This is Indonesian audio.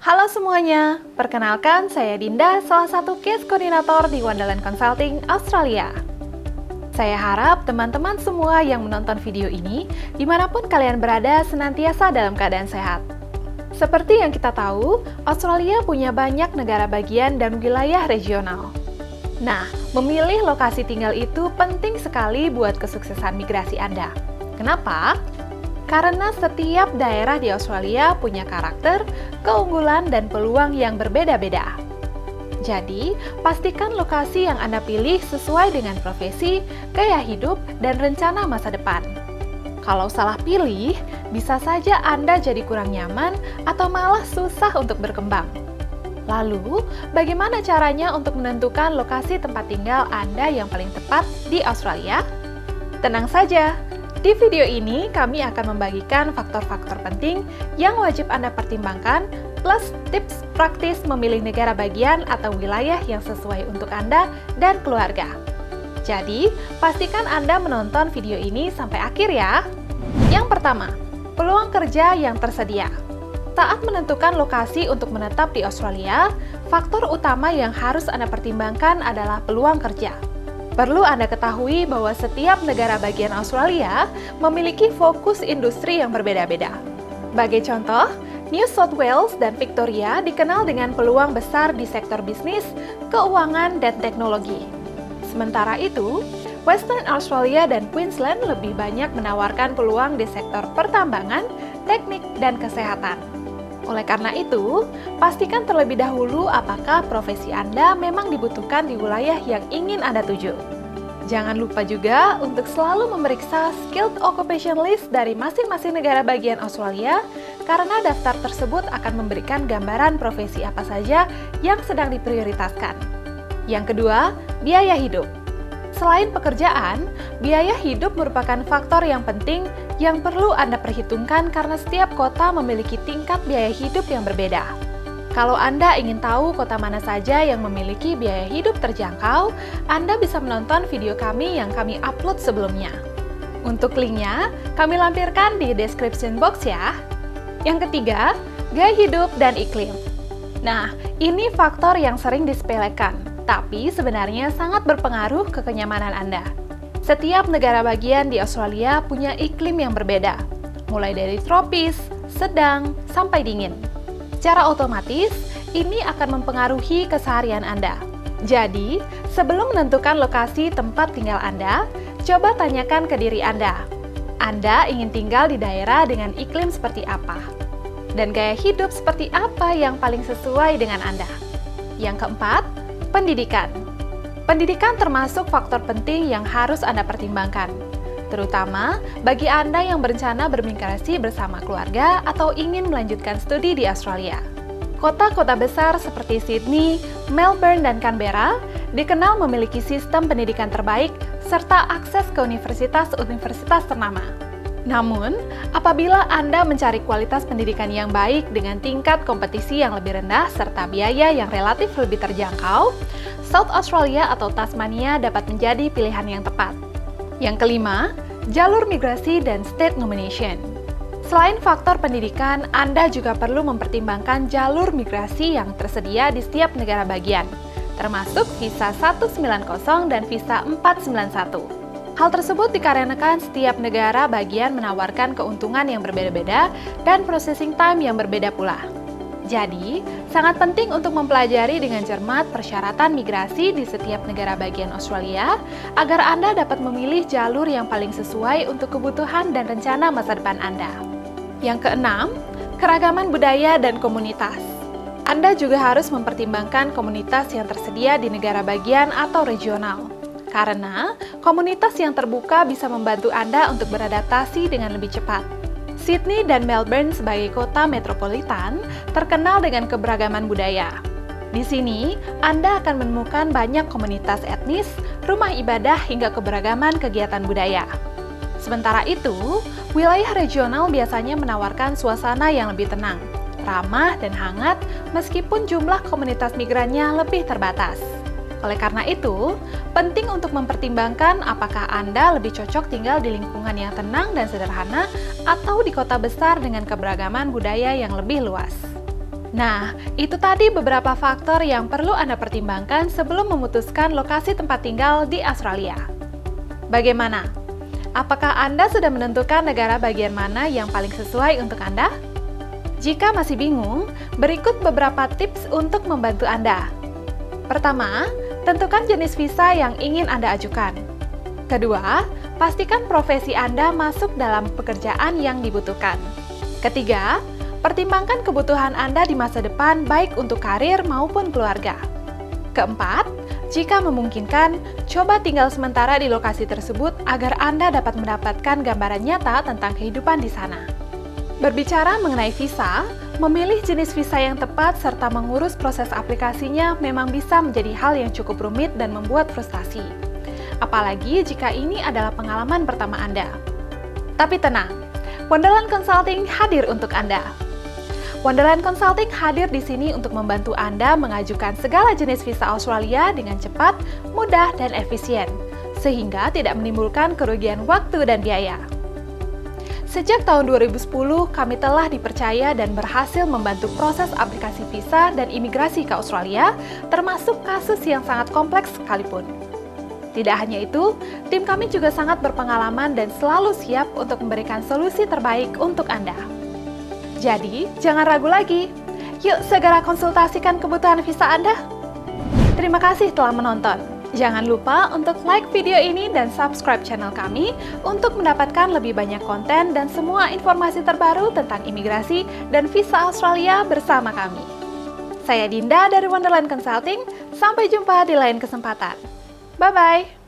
Halo semuanya, perkenalkan saya Dinda, salah satu case koordinator di Wonderland Consulting Australia. Saya harap teman-teman semua yang menonton video ini, dimanapun kalian berada, senantiasa dalam keadaan sehat. Seperti yang kita tahu, Australia punya banyak negara bagian dan wilayah regional. Nah, memilih lokasi tinggal itu penting sekali buat kesuksesan migrasi Anda. Kenapa? Karena setiap daerah di Australia punya karakter, keunggulan, dan peluang yang berbeda-beda. Jadi, pastikan lokasi yang Anda pilih sesuai dengan profesi, gaya hidup, dan rencana masa depan. Kalau salah pilih, bisa saja Anda jadi kurang nyaman atau malah susah untuk berkembang. Lalu, bagaimana caranya untuk menentukan lokasi tempat tinggal Anda yang paling tepat di Australia? Tenang saja, di video ini kami akan membagikan faktor-faktor penting yang wajib Anda pertimbangkan, plus tips praktis memilih negara bagian atau wilayah yang sesuai untuk Anda dan keluarga. Jadi, pastikan Anda menonton video ini sampai akhir ya. Yang pertama, peluang kerja yang tersedia. Saat menentukan lokasi untuk menetap di Australia, faktor utama yang harus Anda pertimbangkan adalah peluang kerja. Perlu Anda ketahui bahwa setiap negara bagian Australia memiliki fokus industri yang berbeda-beda. Sebagai contoh, New South Wales dan Victoria dikenal dengan peluang besar di sektor bisnis, keuangan, dan teknologi. Sementara itu, Western Australia dan Queensland lebih banyak menawarkan peluang di sektor pertambangan, teknik, dan kesehatan. Oleh karena itu, pastikan terlebih dahulu apakah profesi Anda memang dibutuhkan di wilayah yang ingin Anda tuju. Jangan lupa juga untuk selalu memeriksa Skilled Occupation List dari masing-masing negara bagian Australia, karena daftar tersebut akan memberikan gambaran profesi apa saja yang sedang diprioritaskan. Yang kedua, biaya hidup. Selain pekerjaan, biaya hidup merupakan faktor yang penting yang perlu Anda perhitungkan karena setiap kota memiliki tingkat biaya hidup yang berbeda. Kalau Anda ingin tahu kota mana saja yang memiliki biaya hidup terjangkau, Anda bisa menonton video kami yang kami upload sebelumnya. Untuk linknya, kami lampirkan di description box ya. Yang ketiga, gaya hidup dan iklim. Nah, ini faktor yang sering disepelekan, tapi sebenarnya sangat berpengaruh ke kenyamanan Anda. Setiap negara bagian di Australia punya iklim yang berbeda, mulai dari tropis, sedang, sampai dingin. Secara otomatis, ini akan mempengaruhi keseharian Anda. Jadi, sebelum menentukan lokasi tempat tinggal Anda, coba tanyakan ke diri Anda. Anda ingin tinggal di daerah dengan iklim seperti apa? Dan gaya hidup seperti apa yang paling sesuai dengan Anda? Yang keempat, pendidikan. Pendidikan termasuk faktor penting yang harus Anda pertimbangkan, terutama bagi Anda yang berencana bermigrasi bersama keluarga atau ingin melanjutkan studi di Australia. Kota-kota besar seperti Sydney, Melbourne, dan Canberra dikenal memiliki sistem pendidikan terbaik serta akses ke universitas-universitas ternama. Namun, apabila Anda mencari kualitas pendidikan yang baik dengan tingkat kompetisi yang lebih rendah serta biaya yang relatif lebih terjangkau, South Australia atau Tasmania dapat menjadi pilihan yang tepat. Yang kelima, jalur migrasi dan state nomination. Selain faktor pendidikan, Anda juga perlu mempertimbangkan jalur migrasi yang tersedia di setiap negara bagian, termasuk visa 190 dan visa 491. Hal tersebut dikarenakan setiap negara bagian menawarkan keuntungan yang berbeda-beda dan processing time yang berbeda pula. Jadi, sangat penting untuk mempelajari dengan cermat persyaratan migrasi di setiap negara bagian Australia agar Anda dapat memilih jalur yang paling sesuai untuk kebutuhan dan rencana masa depan Anda. Yang keenam, keragaman budaya dan komunitas. Anda juga harus mempertimbangkan komunitas yang tersedia di negara bagian atau regional. Karena komunitas yang terbuka bisa membantu Anda untuk beradaptasi dengan lebih cepat. Sydney dan Melbourne sebagai kota metropolitan terkenal dengan keberagaman budaya. Di sini, Anda akan menemukan banyak komunitas etnis, rumah ibadah, hingga keberagaman kegiatan budaya. Sementara itu, wilayah regional biasanya menawarkan suasana yang lebih tenang, ramah, dan hangat meskipun jumlah komunitas migrannya lebih terbatas. Oleh karena itu, penting untuk mempertimbangkan apakah Anda lebih cocok tinggal di lingkungan yang tenang dan sederhana atau di kota besar dengan keberagaman budaya yang lebih luas. Nah, itu tadi beberapa faktor yang perlu Anda pertimbangkan sebelum memutuskan lokasi tempat tinggal di Australia. Bagaimana? Apakah Anda sudah menentukan negara bagian mana yang paling sesuai untuk Anda? Jika masih bingung, berikut beberapa tips untuk membantu Anda. Pertama, tentukan jenis visa yang ingin Anda ajukan. Kedua, pastikan profesi Anda masuk dalam pekerjaan yang dibutuhkan. Ketiga, pertimbangkan kebutuhan Anda di masa depan baik untuk karir maupun keluarga. Keempat, jika memungkinkan, coba tinggal sementara di lokasi tersebut agar Anda dapat mendapatkan gambaran nyata tentang kehidupan di sana. Berbicara mengenai visa, memilih jenis visa yang tepat serta mengurus proses aplikasinya memang bisa menjadi hal yang cukup rumit dan membuat frustasi. Apalagi jika ini adalah pengalaman pertama Anda. Tapi tenang, Wonderland Consulting hadir untuk Anda. Wonderland Consulting hadir di sini untuk membantu Anda mengajukan segala jenis visa Australia dengan cepat, mudah, dan efisien, sehingga tidak menimbulkan kerugian waktu dan biaya. Sejak tahun 2010, kami telah dipercaya dan berhasil membantu proses aplikasi visa dan imigrasi ke Australia, termasuk kasus yang sangat kompleks sekalipun. Tidak hanya itu, tim kami juga sangat berpengalaman dan selalu siap untuk memberikan solusi terbaik untuk Anda. Jadi, jangan ragu lagi. Yuk segera konsultasikan kebutuhan visa Anda. Terima kasih telah menonton. Jangan lupa untuk like video ini dan subscribe channel kami untuk mendapatkan lebih banyak konten dan semua informasi terbaru tentang imigrasi dan visa Australia bersama kami. Saya Dinda dari Wonderland Consulting. Sampai jumpa di lain kesempatan. Bye-bye!